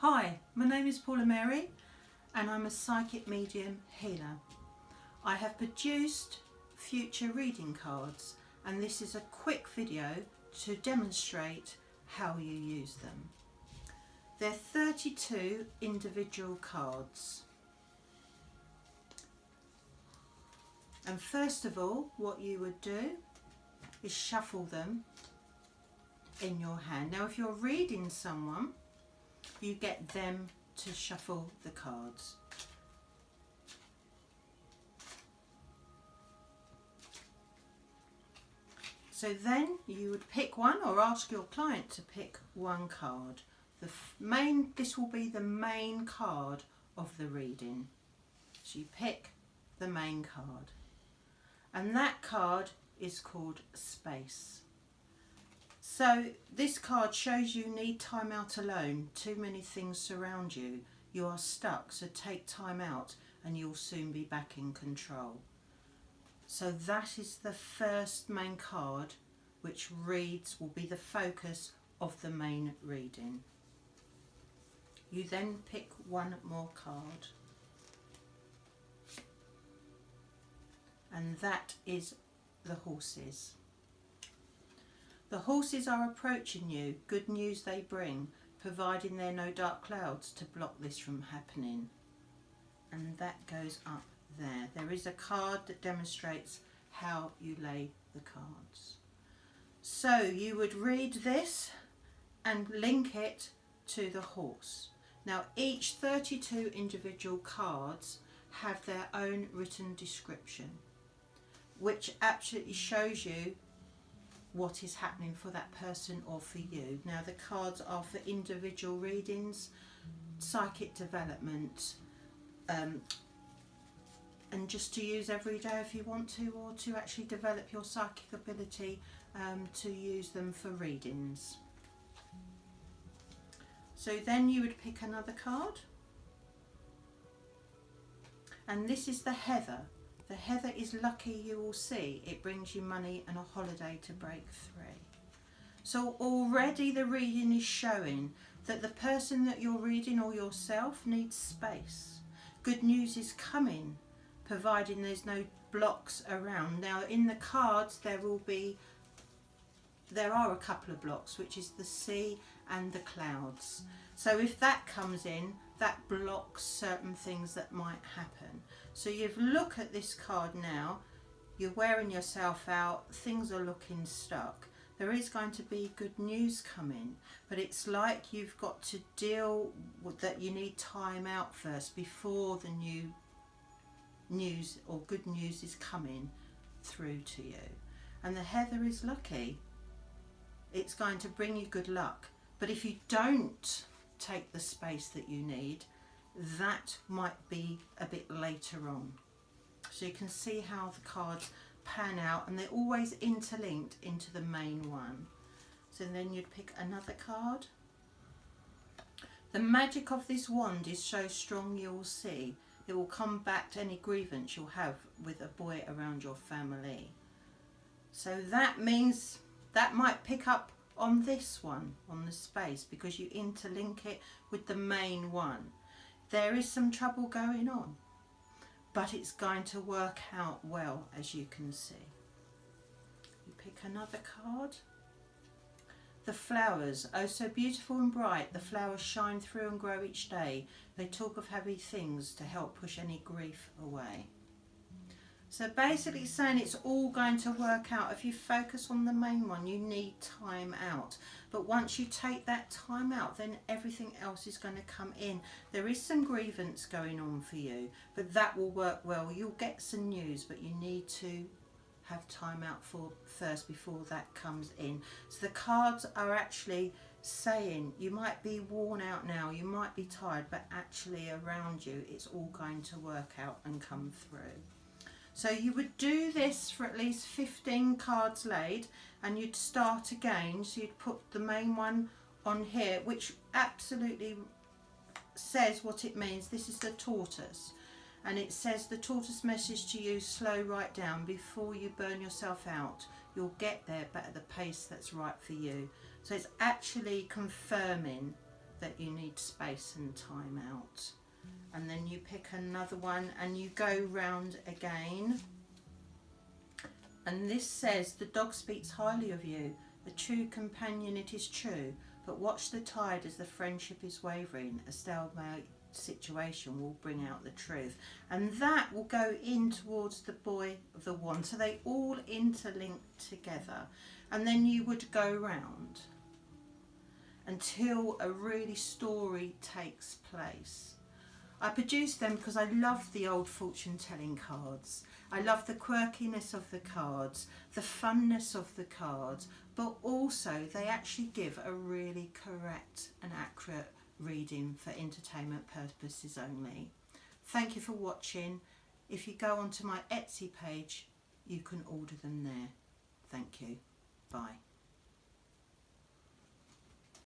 Hi, my name is Paula Mary and I'm a psychic medium healer. I have produced future reading cards and this is a quick video to demonstrate how you use them. They're 32 individual cards. And first of all, what you would do is shuffle them in your hand. Now if you're reading someone, you get them to shuffle the cards. So then you would pick one or ask your client to pick one card. This will be the main card of the reading. So you pick the main card. And that card is called Space. So this card shows you need time out alone. Too many things surround you. You are stuck, so take time out and you'll soon be back in control. So that is the first main card which will be the focus of the main reading. You then pick one more card. And that is the Horses. The horses are approaching you, good news they bring, providing there are no dark clouds to block this from happening. And that goes up there. There is a card that demonstrates how you lay the cards. So you would read this and link it to the horse. Now each 32 individual cards have their own written description, which absolutely shows you what is happening for that person or for you. Now the cards are for individual readings, psychic development, and just to use every day if you want to, or to actually develop your psychic ability to use them for readings. So then you would pick another card, and this is the Heather. The Heather is lucky, you will see. It brings you money and a holiday to break free. So already the reading is showing that the person that you're reading or yourself needs space. Good news is coming, providing there's no blocks around. Now in the cards there are a couple of blocks, which is the sea and the clouds. So if that comes in, that blocks certain things that might happen. So you look at this card now, you're wearing yourself out, things are looking stuck. There is going to be good news coming, but it's like you've got to deal with that. You need time out first before the new news or good news is coming through to you. And the Heather is lucky. It's going to bring you good luck. But if you don't take the space that you need, that might be a bit later on. So you can see how the cards pan out, and they're always interlinked into the main one. So then you'd pick another card. The magic of this wand is so strong you'll see. It will combat any grievance you'll have with a boy around your family. So that means that might pick up on this one, on the Space, because you interlink it with the main one. There is some trouble going on, but it's going to work out well, as you can see. You pick another card. The flowers, oh so beautiful and bright, the flowers shine through and grow each day. They talk of happy things to help push any grief away. So basically saying it's all going to work out. If you focus on the main one, you need time out. But once you take that time out, then everything else is going to come in. There is some grievance going on for you, but that will work well. You'll get some news, but you need to have time out first before that comes in. So the cards are actually saying you might be worn out now, you might be tired, but actually around you it's all going to work out and come through. So you would do this for at least 15 cards laid, and you'd start again. So you'd put the main one on here, which absolutely says what it means. This is the tortoise, and it says the tortoise message to you: slow right down before you burn yourself out. You'll get there, but at the pace that's right for you. So it's actually confirming that you need space and time out. And then you pick another one and you go round again. And this says, the dog speaks highly of you, a true companion it is true, but watch the tide as the friendship is wavering, a stalemate situation will bring out the truth. And that will go in towards the boy of the wand, so they all interlink together. And then you would go round until a really story takes place. I produced them because I love the old fortune telling cards. I love the quirkiness of the cards, the funness of the cards, but also they actually give a really correct and accurate reading for entertainment purposes only. Thank you for watching. If you go onto my Etsy page, you can order them there. Thank you. Bye.